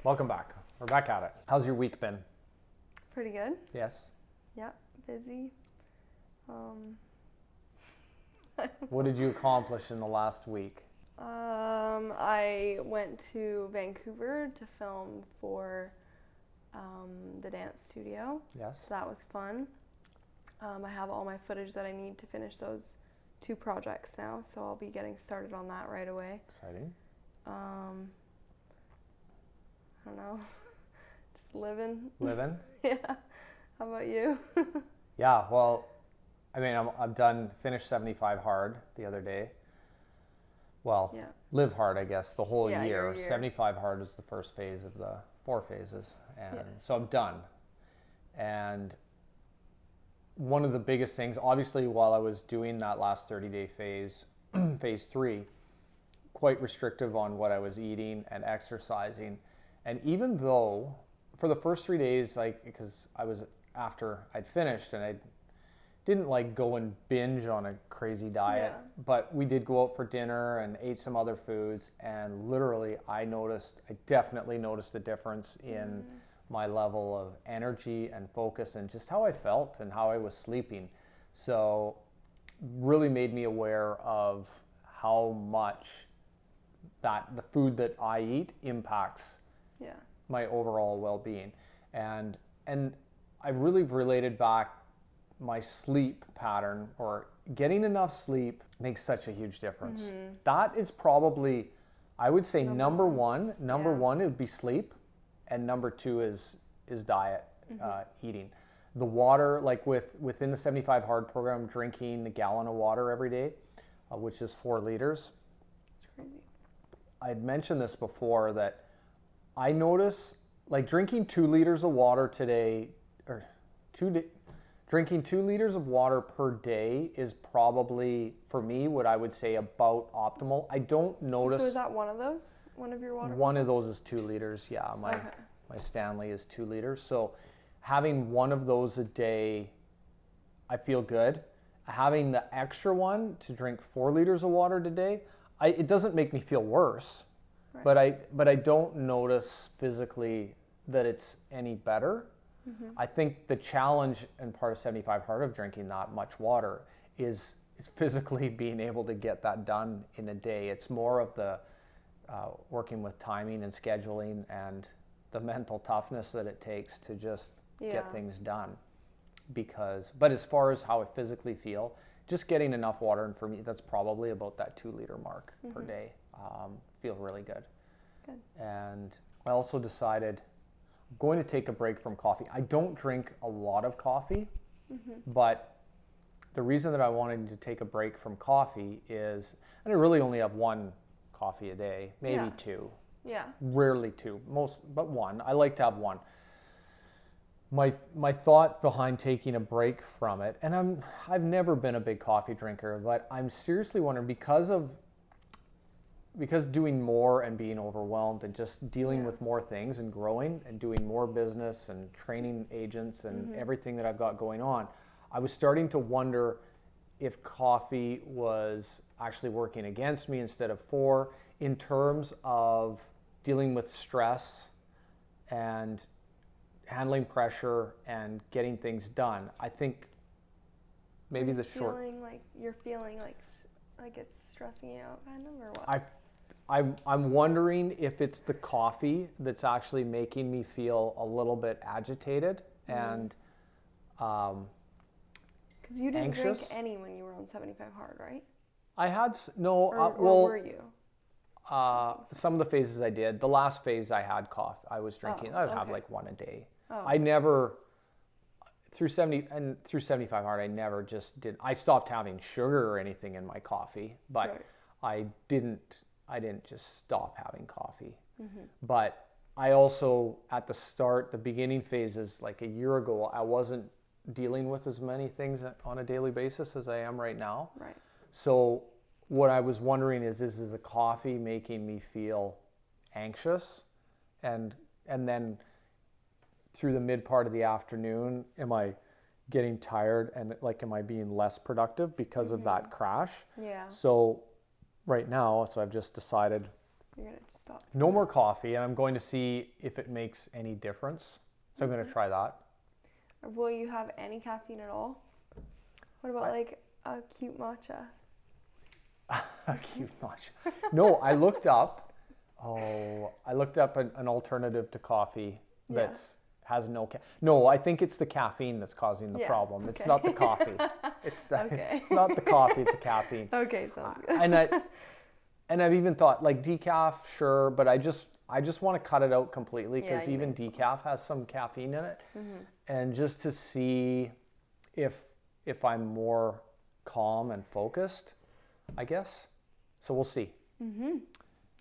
Welcome back. We're back at it. How's your week been? Pretty good. Yes. Yeah, busy. What did you accomplish in the last week? I went to Vancouver to film for the dance studio. Yes. So that was fun. I have all my footage that I need to finish those 2 projects now, so I'll be getting started on that right away. Exciting. I don't know. Just living. Living? Yeah. How about you? Yeah, well, I mean, I'm done, finished 75 hard the other day. Well, Yeah. live hard, I guess, the whole Yeah, year. your year. 75 hard is the first phase of the 4 phases. And Yes. so I'm done. And one of the biggest things, obviously, while I was doing that last 30-day phase, phase 3, quite restrictive on what I was eating and exercising. And even though for the first 3 days, like, because I was after I'd finished and I didn't like go and binge on a crazy diet, Yeah. but we did go out for dinner and ate some other foods, and literally I definitely noticed a difference in my level of energy and focus and just how I felt and how I was sleeping. So really made me aware of how much that the food that I eat impacts Yeah. my overall well-being. And I really related back my sleep pattern, or getting enough sleep makes such a huge difference. That is probably, I would say, number one. Number Yeah. one would be sleep, and number 2 is diet, eating. The water, like within the 75 hard program, drinking a gallon of water every day, which is 4 liters. It's crazy. I had mentioned this before, that I notice, like, drinking 2 liters of water today, or drinking 2 liters of water per day is probably, for me, what I would say about optimal. I don't notice. So is that one of those? One of your water One of bottles? those is 2 liters. Yeah, Okay. my Stanley is 2 liters. So having one of those a day, I feel good. Having the extra one to drink 4 liters of water today, it doesn't make me feel worse, Right. but I don't notice physically that it's any better. I think the challenge and part of 75 hard of drinking that much water is physically being able to get that done in a day. It's more of the working with timing and scheduling and the mental toughness that it takes to just get Yeah. things done. But as far as how I physically feel, just getting enough water, and for me, that's probably about that 2 liter mark per day. Feel really good. Good. And I also decided I'm going to take a break from coffee. I don't drink a lot of coffee, but the reason that I wanted to take a break from coffee is, and I really only have 1 coffee a day, maybe Yeah. 2, Yeah. rarely 2, but 1. I like to have 1. My thought behind taking a break from it, and I've never been a big coffee drinker, but I'm seriously wondering, because doing more and being overwhelmed and just dealing Yeah. with more things and growing and doing more business and training agents and everything that I've got going on, I was starting to wonder if coffee was actually working against me instead of for, in terms of dealing with stress and handling pressure and getting things done. I think maybe the short... You're feeling like it's stressing you out, kind of, or what? I'm wondering if it's the coffee that's actually making me feel a little bit agitated and Because you didn't anxious. drink any when you were on 75 hard, right? I had no. Or were you? Some of the phases I did. The last phase I had coffee. I was drinking. I would have okay. like 1 a day. Oh. I never through 75 hard. I never just did. I stopped having sugar or anything in my coffee, but Right. I didn't just stop having coffee. But I also, at the beginning phases, like a year ago, I wasn't dealing with as many things on a daily basis as I am right now. Right. So what I was wondering is the coffee making me feel anxious? And then through the mid part of the afternoon, am I getting tired and am I being less productive because of that crash? Yeah. So right now, I've just decided You're gonna just stop. No more coffee, and I'm going to see if it makes any difference. So I'm going to try that. Or will you have any caffeine at all? What about like a cute matcha? A cute matcha. No, I looked up an alternative to coffee that's has no no, I think it's the caffeine that's causing the problem. Okay. It's not the coffee. It's not the coffee, it's the caffeine. Okay, sounds good. And I've even thought like decaf, sure, but I just want to cut it out completely because even decaf has some caffeine in it. And just to see if I'm more calm and focused, I guess. So we'll see.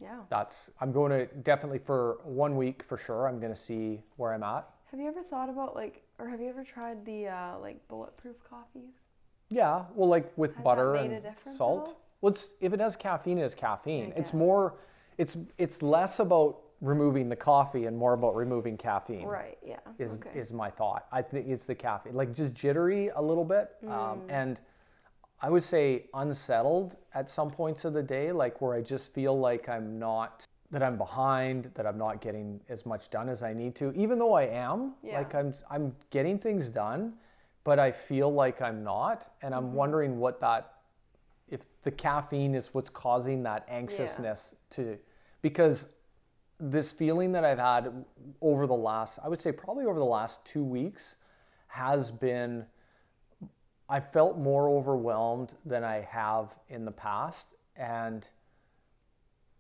Yeah. I'm going to definitely for 1 week for sure. I'm going to see where I'm at. Have you ever thought about or have you ever tried the like bulletproof coffees? Yeah, well, like with Has butter that made and a difference at salt. all? Well, if it has caffeine, it has caffeine. I It's guess. more, it's less about removing the coffee and more about removing caffeine. Right. Yeah. Is my thought. I think it's the caffeine, like just jittery a little bit, and I would say unsettled at some points of the day, like where I just feel like I'm behind, that I'm not getting as much done as I need to, even though I am. Yeah. Like I'm getting things done, but I feel like I'm not, and I'm wondering if the caffeine is what's causing that anxiousness because this feeling that I've had over the last, I would say probably over the last 2 weeks has been, I felt more overwhelmed than I have in the past. And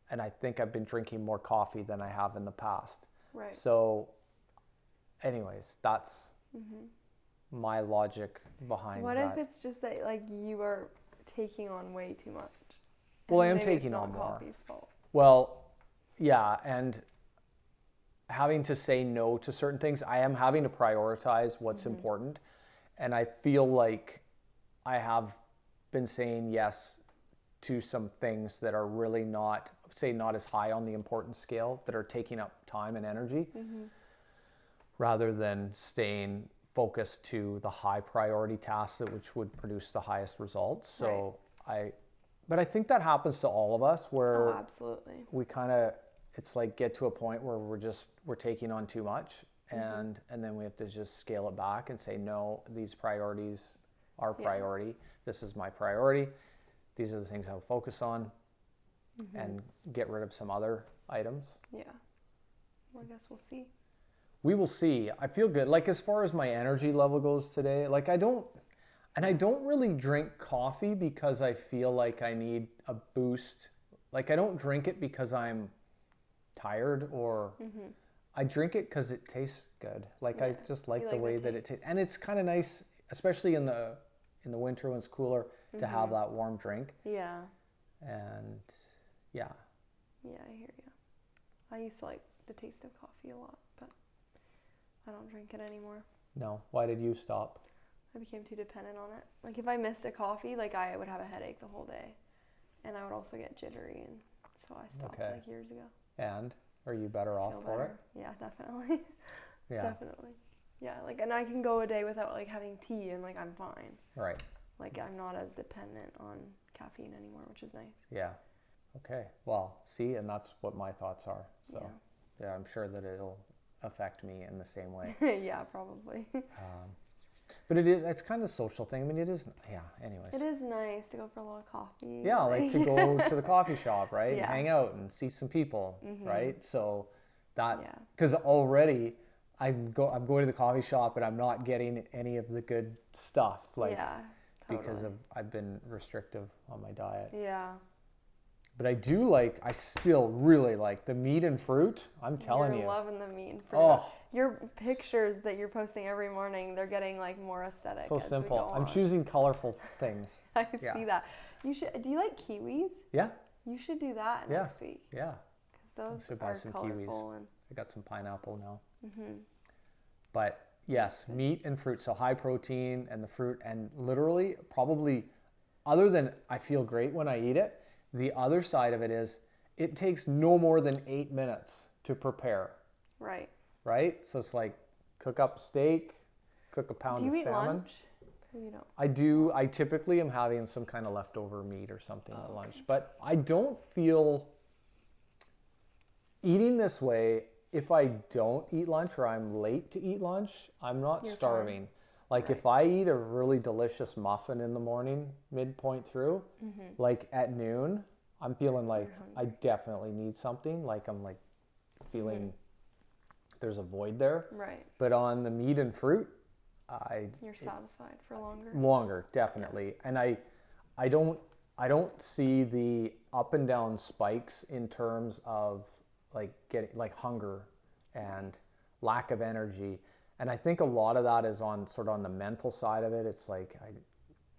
I think I've been drinking more coffee than I have in the past. Right. So anyways, that's my logic behind What that. if it's just that like you are taking on way too much? Well, I am maybe taking it's not on more. coffee's fault. Well, yeah, and having to say no to certain things, I am having to prioritize what's important. And I feel like I have been saying yes to some things that are really not as high on the importance scale, that are taking up time and energy, rather than staying focused to the high priority tasks which would produce the highest results. So but I think that happens to all of us, where absolutely. we kind of, it's like get to a point where we're taking on too much, and then we have to just scale it back and say, no, these priorities are priority. This is my priority. These are the things I'll focus on, and get rid of some other items. Yeah. Well, I guess we'll see. We will see. I feel good. Like as far as my energy level goes today, like I don't really drink coffee because I feel like I need a boost. Like I don't drink it because I'm tired, or I drink it because it tastes good. Like I just like the way that it tastes, and it's kind of nice, especially in the winter when it's cooler, to have that warm drink. Yeah. And yeah. Yeah, I hear you. I used to like the taste of coffee a lot, but I don't drink it anymore. No. Why did you stop? I became too dependent on it. Like if I missed a coffee, like I would have a headache the whole day, and I would also get jittery, and so I stopped like years ago. And are you better off for it? Yeah, definitely. Yeah. Definitely. Yeah, like, and I can go a day without like having tea, and like I'm fine. Right. Like I'm not as dependent on caffeine anymore, which is nice. Yeah. Okay. Well, see, and that's what my thoughts are. So yeah, I'm sure that it'll affect me in the same way. Yeah, probably. But it's kind of a social thing. I mean, it is, anyways. It is nice to go for a little coffee. Yeah, like to go to the coffee shop, right? Yeah. Hang out and see some people, right? So because already I'm going to the coffee shop and I'm not getting any of the good stuff, like because I've been restrictive on my diet. Yeah. But I still really like the meat and fruit. I'm telling you. You're loving the meat and fruit. Oh. Your pictures that you're posting every morning, they're getting like more aesthetic. So as simple. we go I'm on. choosing colorful things. I see that. You should. Do you like kiwis? Yeah. You should do that next week. Yeah. Because those should buy are some colorful. kiwis. And I got some pineapple now. But yes, meat and fruit. So high protein and the fruit, and literally probably, other than I feel great when I eat it, the other side of it is it takes no more than 8 minutes to prepare. Right. Right? So it's like cook up steak, cook a pound of salmon. Do you eat lunch? You don't. I do. I typically am having some kind of leftover meat or something at lunch, but I don't feel eating this way, if I don't eat lunch or I'm late to eat lunch, I'm not You're starving. fine. Like Right. if I eat a really delicious muffin in the morning, midpoint through, like at noon, I'm feeling like I definitely need something. Like I'm like feeling there's a void there. Right. But on the meat and fruit, You're satisfied for longer. longer, definitely. And I don't see the up and down spikes in terms of like getting like hunger and lack of energy. And I think a lot of that is on sort of on the mental side of it. It's like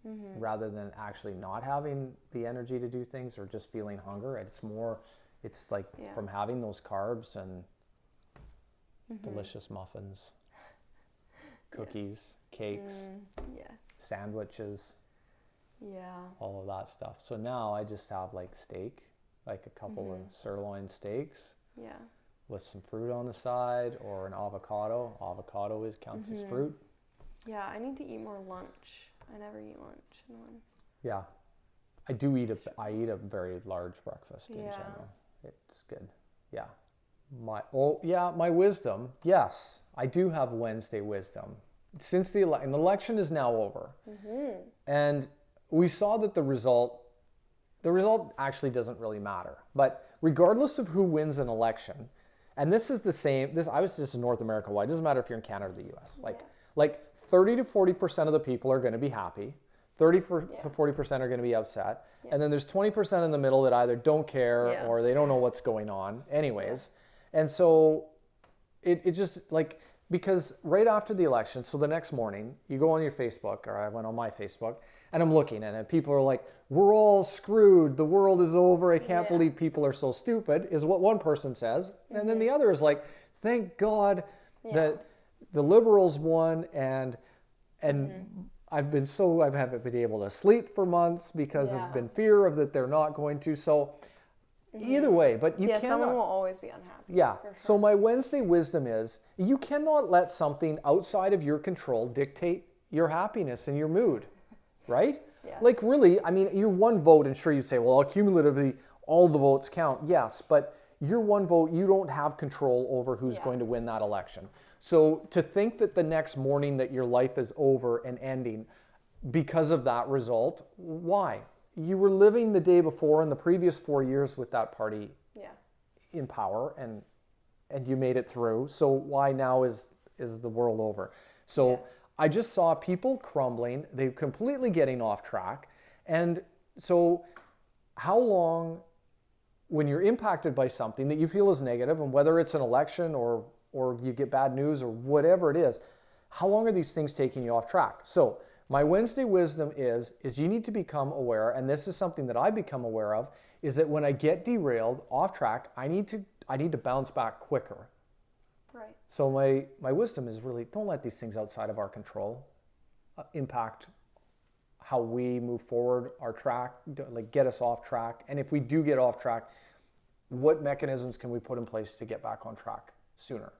rather than actually not having the energy to do things or just feeling hunger, it's like from having those carbs and delicious muffins, cookies, cakes, Yes. sandwiches, Yeah. all of that stuff. So now I just have like steak, like a couple of sirloin steaks Yeah. with some fruit on the side or an avocado. Avocado counts as fruit. Yeah, I need to eat more lunch. I never eat lunch in one. Yeah. I eat a very large breakfast in general. It's good. Yeah. My wisdom. Yes, I do have Wednesday wisdom. Since the election is now over. And we saw that the result actually doesn't really matter. But regardless of who wins an election, and this is the same, this is North America wide, it doesn't matter if you're in Canada or the US. Like 30 to 40% of the people are going to be happy, 30 to 40% are going to be upset, and then there's 20% in the middle that either don't care or they don't know what's going on anyways. And so it just like, because right after the election, so the next morning, you go on your Facebook, or I went on my Facebook, and I'm looking at it, people are like, we're all screwed, the world is over, I can't believe people are so stupid, is what one person says. And then the other is like, thank God that the Liberals won, and I haven't been able to sleep for months because of been fear of that they're not going to. So either way, but you cannot. Someone will always be unhappy. Yeah. For sure. So my Wednesday wisdom is you cannot let something outside of your control dictate your happiness and your mood, right? Yes. Like really, I mean, you're one vote, and sure you say, well, cumulatively, all the votes count. Yes, but your one vote, you don't have control over who's going to win that election. So to think that the next morning that your life is over and ending because of that result, why? You were living the day before in the previous 4 years with that party in power, and you made it through. So why now is the world over? So I just saw people crumbling. They're completely getting off track. And so how long, when you're impacted by something that you feel is negative, and whether it's an election or you get bad news or whatever it is, how long are these things taking you off track? So my Wednesday wisdom is you need to become aware, and this is something that I become aware of, is that when I get derailed off track, I need to bounce back quicker. Right. So my wisdom is really, don't let these things outside of our control impact how we move forward, our track, like get us off track. And if we do get off track, what mechanisms can we put in place to get back on track sooner?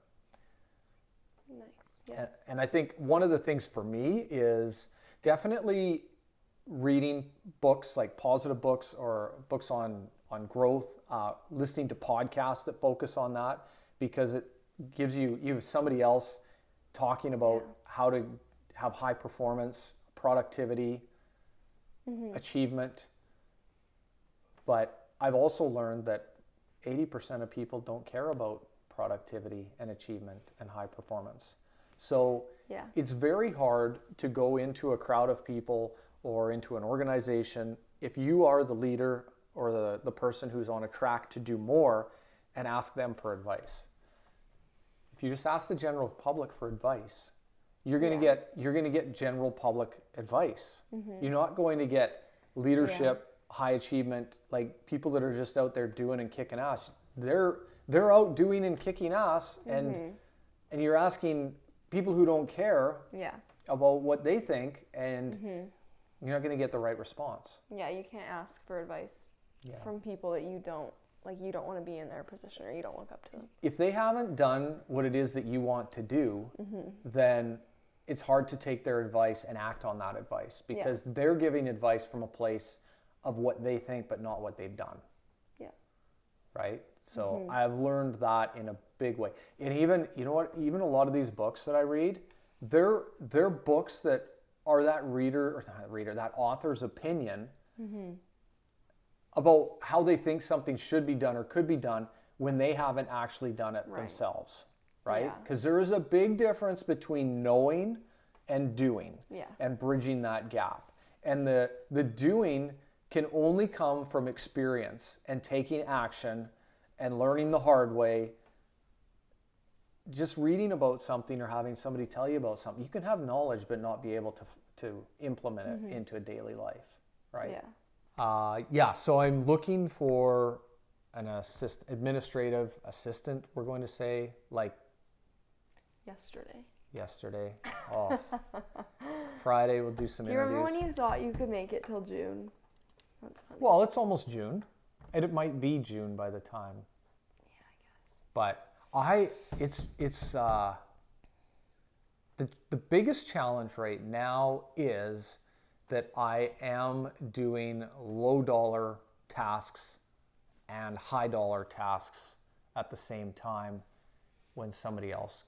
Nice. Yeah. And I think one of the things for me is definitely reading books, like positive books or books on growth, listening to podcasts that focus on that, because it gives you have somebody else talking about how to have high performance, productivity, achievement. But I've also learned that 80% of people don't care about productivity and achievement and high performance. So it's very hard to go into a crowd of people or into an organization if you are the leader or the person who's on a track to do more and ask them for advice. If you just ask the general public for advice, you're going to get general public advice. You're not going to get leadership, high achievement, like people that are just out there doing and kicking ass. They're out doing and kicking ass, and you're asking people who don't care about what they think, and you're not going to get the right response. Yeah, you can't ask for advice from people that you don't want to be in their position, or you don't look up to them. If they haven't done what it is that you want to do, then it's hard to take their advice and act on that advice, because they're giving advice from a place of what they think but not what they've done. Yeah. Right? So I've learned that in a big way. And even, you know what, even a lot of these books that I read, they're books that are that that author's opinion about how they think something should be done or could be done when they haven't actually done it themselves, right? Because there is a big difference between knowing and doing and bridging that gap. And the doing can only come from experience and taking action and learning the hard way. Just reading about something or having somebody tell you about something, you can have knowledge but not be able to implement it into a daily life, right? So I'm looking for an administrative assistant, we're going to say, like yesterday. Oh. Friday we'll do some interviews. Do you remember when you thought you could make it till June? That's funny. Well, it's almost June. And it might be June by the time. Yeah, I guess. But the biggest challenge right now is that I am doing low dollar tasks and high dollar tasks at the same time when somebody else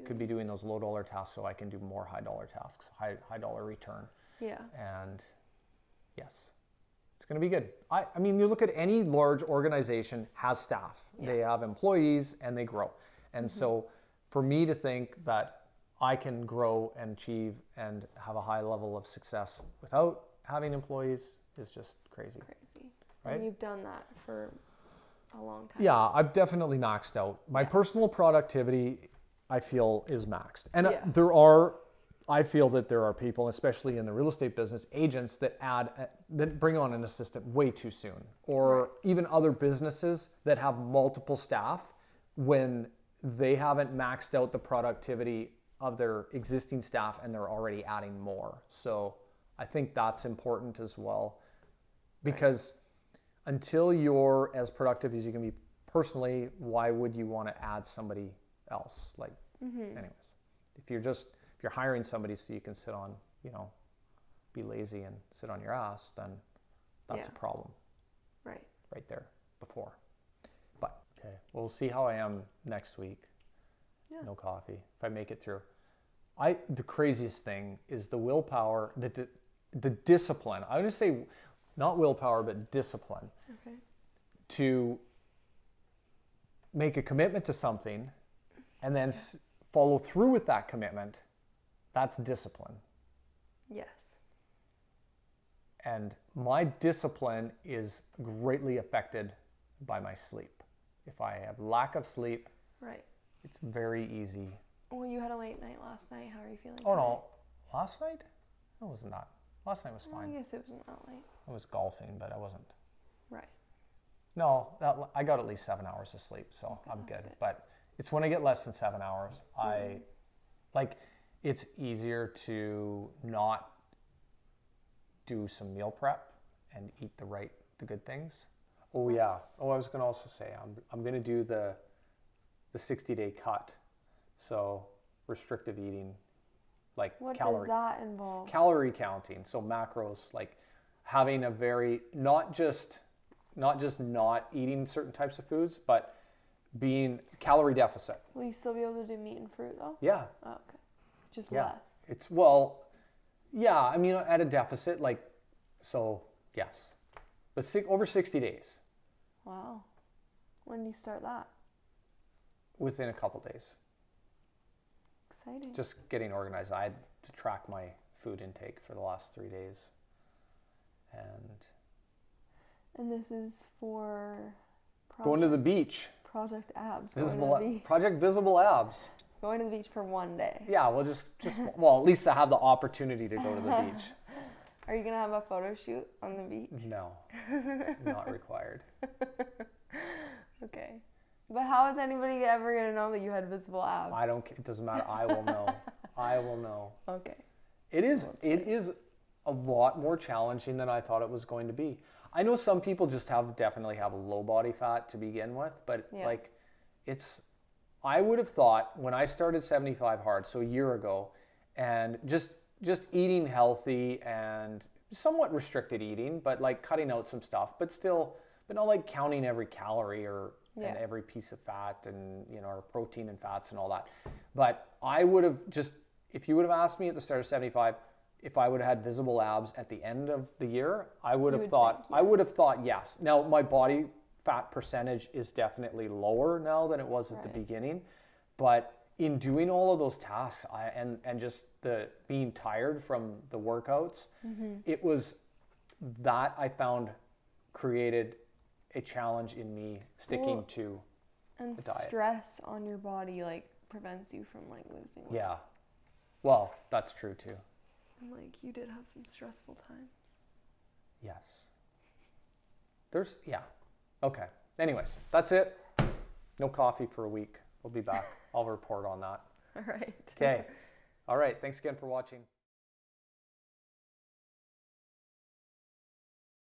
could be doing those low dollar tasks, so I can do more high dollar tasks, high dollar return. Yeah. And yes, it's going to be good. I mean, you look at any large organization has staff. Yeah. They have employees and they grow. And so for me to think that I can grow and achieve and have a high level of success without having employees is just crazy. Right? And you've done that for a long time. Yeah, I've definitely maxed out. My personal productivity, I feel, is maxed. And I feel that there are people, especially in the real estate business, agents that bring on an assistant way too soon. Or even other businesses that have multiple staff when they haven't maxed out the productivity of their existing staff and they're already adding more. So I think that's important as well. Because until you're as productive as you can be personally, why would you want to add somebody else? Like, anyways, if you're hiring somebody so you can sit on, be lazy and sit on your ass, then that's a problem. Right there before. But okay, we'll see how I am next week. No coffee. If I make it through. The craziest thing is the willpower, the discipline. I would just say not willpower, but discipline. Okay. To make a commitment to something and then follow through with that commitment, that's discipline. Yes. And my discipline is greatly affected by my sleep. If I have lack of sleep, it's very easy. Well, you had a late night last night. How are you feeling? Oh, no. Last night? It was not. Last night was fine. I guess it wasn't that late. I was golfing, but I wasn't. Right. No, I got at least 7 hours of sleep, so I'm good. But it's when I get less than 7 hours, it's easier to not do some meal prep and eat the good things. Oh yeah. Oh, I was going to also say I'm going to do the 60-day cut. So restrictive eating, like what does that involve? Calorie counting. So macros, like having a very not just not eating certain types of foods, but being calorie deficit. Will you still be able to do meat and fruit though? Yeah. Oh, okay. Just less. It's I mean, at a deficit, yes, but over 60 days. Wow. When do you start that? Within a couple days. Exciting. Just getting organized. I had to track my food intake for the last 3 days. And this is for going to the beach. Project Abs. Project Visible Abs. Going to the beach for one day. Yeah, well, at least I have the opportunity to go to the beach. Are you going to have a photo shoot on the beach? No, not required. Okay. But how is anybody ever going to know that you had visible abs? I don't care. It doesn't matter. I will know. I will know. Okay. It is a lot more challenging than I thought it was going to be. I know some people just definitely have low body fat to begin with, but I would have thought when I started 75 Hard, so a year ago, and just eating healthy and somewhat restricted eating, but like cutting out some stuff, but not like counting every calorie or and every piece of fat and, you know, our protein and fats and all that. But I would have just, if you would have asked me at the start of 75, if I would have had visible abs at the end of the year, I would have thought, yes. Now my body fat percentage is definitely lower now than it was at the beginning, but in doing all of those tasks and just the being tired from the workouts, it was that I found created a challenge in me sticking to the diet. And stress on your body like prevents you from like losing weight. Yeah. Well, that's true too. And like you did have some stressful times. Yes. Okay. Anyways, that's it. No coffee for a week. We'll be back. I'll report on that. All right. Okay. All right. Thanks again for watching.